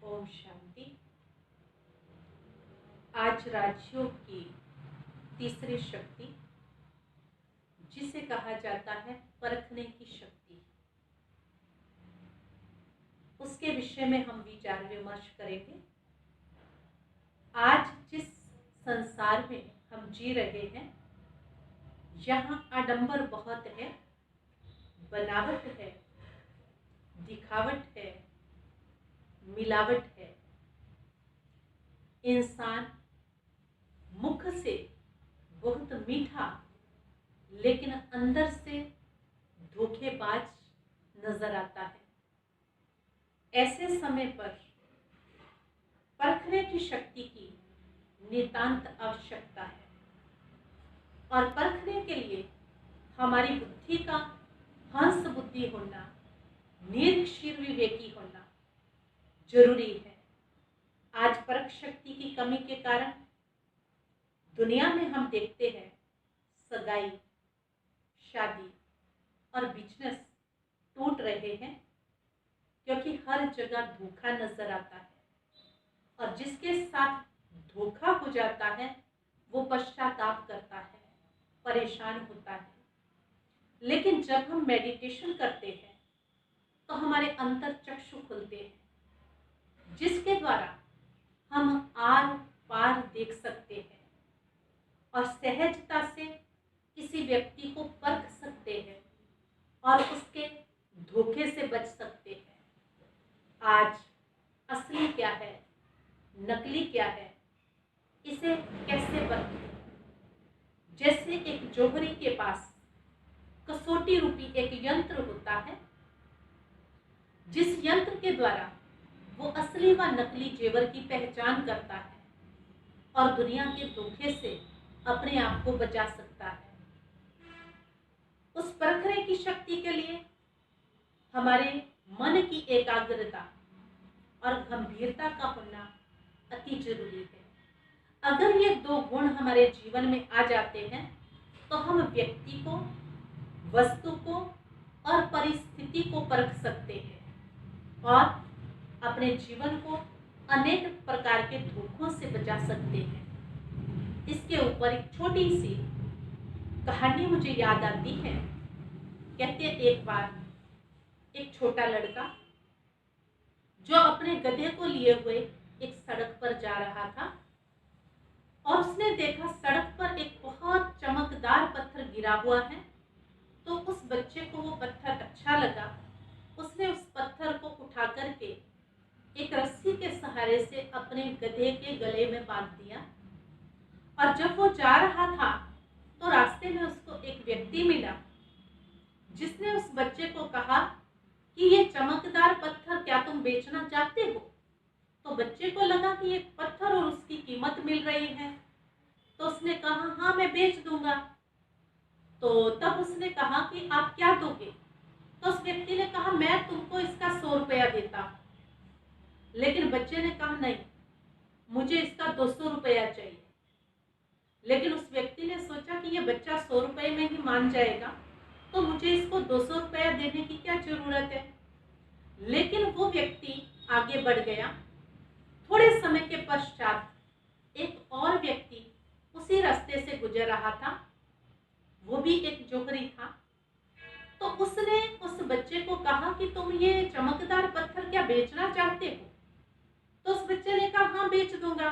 ओम शांति। आज राजयोग की तीसरी शक्ति, जिसे कहा जाता है परखने की शक्ति, उसके विषय में हम विचार विमर्श करेंगे। आज जिस संसार में हम जी रहे हैं, यहाँ आडंबर बहुत है, बनावट है, दिखावट है, मिलावट है। इंसान मुख से बहुत मीठा लेकिन अंदर से धोखेबाज नजर आता है। ऐसे समय पर परखने की शक्ति की नितांत आवश्यकता है और परखने के लिए हमारी बुद्धि का हंस बुद्धि होना, निरीक्षीर विवेकी होना जरूरी है। आज परख शक्ति की कमी के कारण दुनिया में हम देखते हैं सगाई, शादी और बिजनेस टूट रहे हैं, क्योंकि हर जगह धोखा नजर आता है और जिसके साथ धोखा हो जाता है वो पश्चाताप करता है, परेशान होता है। लेकिन जब हम मेडिटेशन करते हैं तो हमारे अंतर चक्षु खुलते हैं, जिसके द्वारा हम आर पार देख सकते हैं और सहजता से किसी व्यक्ति को परख सकते हैं और उसके धोखे से बच सकते हैं। आज असली क्या है, नकली क्या है, इसे कैसे परखें? जैसे एक जोहरी के पास कसौटी रूपी एक यंत्र होता है, जिस यंत्र के द्वारा वो असली व नकली जेवर की पहचान करता है और दुनिया के धोखे से अपने आप को बचा सकता है। उस परखने की शक्ति के लिए हमारे मन की एकाग्रता और गंभीरता का होना अति जरूरी है। अगर ये दो गुण हमारे जीवन में आ जाते हैं तो हम व्यक्ति को, वस्तु को और परिस्थिति को परख सकते हैं और अपने जीवन को अनेक प्रकार के धोखों से बचा सकते हैं। इसके ऊपर एक छोटी सी कहानी मुझे याद आती है। कहते हैं एक बार एक छोटा लड़का जो अपने गधे को लिए हुए एक सड़क पर जा रहा था और उसने देखा सड़क पर एक बहुत चमकदार पत्थर गिरा हुआ है, तो उस बच्चे को वो पत्थर अच्छा लगा। उसने उस पत्थर को उठा करके एक रस्सी के सहारे से अपने गधे के गले में बांध दिया और जब वो जा रहा था तो रास्ते में उसको एक व्यक्ति मिला, जिसने उस बच्चे को कहा कि ये चमकदार पत्थर क्या तुम बेचना चाहते हो? तो बच्चे को लगा कि एक पत्थर और उसकी कीमत मिल रही है, तो उसने कहा हाँ मैं बेच दूंगा। तो तब उसने कहा कि आप क्या दोगे? तो उस व्यक्ति ने कहा मैं तुमको इसका 100 रुपया देता हूं। लेकिन बच्चे ने कहा नहीं, मुझे इसका 200 रुपया चाहिए। लेकिन उस व्यक्ति ने सोचा कि ये बच्चा 100 रुपये में ही मान जाएगा, तो मुझे इसको 200 रुपया देने की क्या जरूरत है। लेकिन वो व्यक्ति आगे बढ़ गया। थोड़े समय के पश्चात एक और व्यक्ति उसी रास्ते से गुजर रहा था, वो भी एक जोहरी था। तो उसने उस बच्चे को कहा कि तुम ये चमकदार पत्थर क्या बेचना चाहते हो? तो उस बच्चे ने कहा हाँ बेच दूंगा।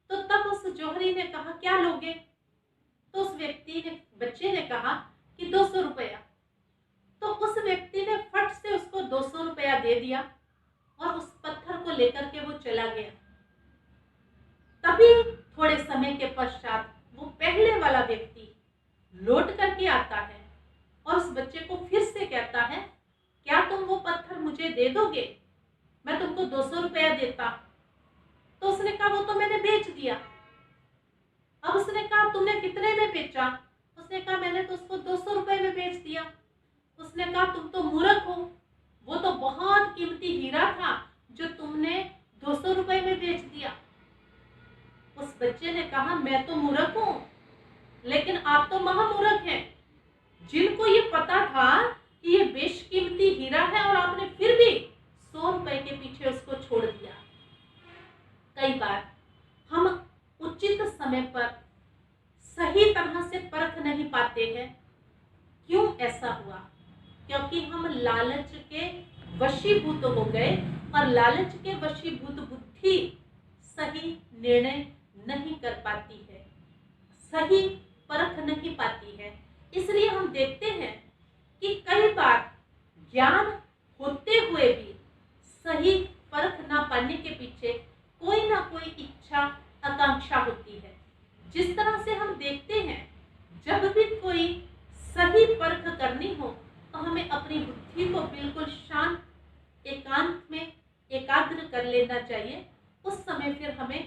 तो तब उस जोहरी ने कहा क्या लोगे? तो उस बच्चे ने कहा कि 200 रुपया। तो उस व्यक्ति ने फट से उसको 200 रुपया दे दिया और उस पत्थर को लेकर के वो चला गया। तभी थोड़े समय के पश्चात वो पहले वाला व्यक्ति लौट करके आता है और उस बच्चे को फिर से कहता है क्या तुम वो पत्थर मुझे दे दोगे? मैं तुमको 200 रुपया देता। तो उसने कहा वो तो मैंने बेच दिया। अब उसने कहा तुमने कितने में बेचा? उसने कहा मैंने तो उसको 200 रुपए में बेच दिया। उसने कहा तुम तो मूर्ख हो, वो तो बहुत कीमती हीरा था जो तुमने 200 रुपए में बेच दिया। उस बच्चे ने कहा मैं तो मूर्ख हूं, लेकिन आप तो महामूर्ख हैं, जिनको ये पता था कि ये बेशकीमती हीरा है और आपने फिर भी 100 रुपए के पीछे उसको छोड़ दिया। पाते हैं। क्यों ऐसा हुआ? क्योंकि हम लालच के वशीभूत हो गए और लालच के वशीभूत बुद्धि सही निर्णय नहीं कर पाती है, सही परख नहीं पाती है। इसलिए हम देखते हैं कि कई बार ज्ञान होते हुए भी सही परख ना पाने के पीछे कोई ना कोई इच्छा आकांक्षा होती है। जिस तरह से हम देखते हैं, जब भी कोई सही परख करनी हो तो हमें अपनी बुद्धि को बिल्कुल शांत एकांत में एकाग्र कर लेना चाहिए। उस समय फिर हमें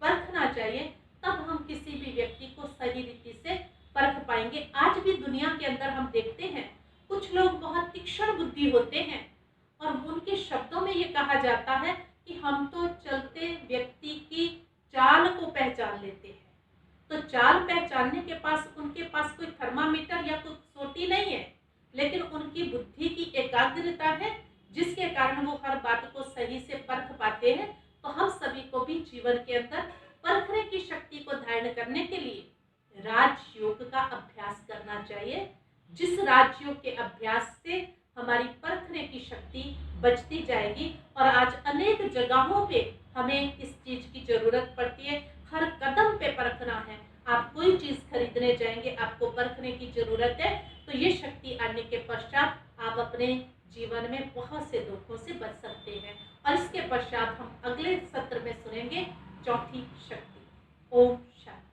परखना चाहिए, तब हम किसी भी व्यक्ति को सही रीति से परख पाएंगे। आज भी दुनिया के अंदर हम देखते हैं कुछ लोग बहुत तीक्ष्ण बुद्धि होते हैं और उनके शब्दों में ये कहा जाता है कि हम तो चलते व्यक्ति की चाल को पहचान लेते हैं। तो चाल पहचानने के पास उनके पास कोई थर्मामीटर या कोई सोटी नहीं है, लेकिन उनकी बुद्धि की एकाग्रता है, जिसके कारण वो हर बात को सही से परख पाते हैं। तो हम सभी को भी जीवन के अंदर परखने की शक्ति को धारण करने के लिए राजयोग का अभ्यास करना चाहिए। जिस राजयोग के अभ्यास से हमारी परखने की शक्ति बचती जाएगी। और आज अनेक जगहों पे हमें इस चीज की जरूरत पड़ती है, हर कदम पे परखना है। आप कोई चीज खरीदने जाएंगे, आपको परखने की जरूरत है। तो ये शक्ति आने के पश्चात आप अपने जीवन में बहुत से दुखों से बच सकते हैं। और इसके पश्चात हम अगले सत्र में सुनेंगे चौथी शक्ति। ओम शांति।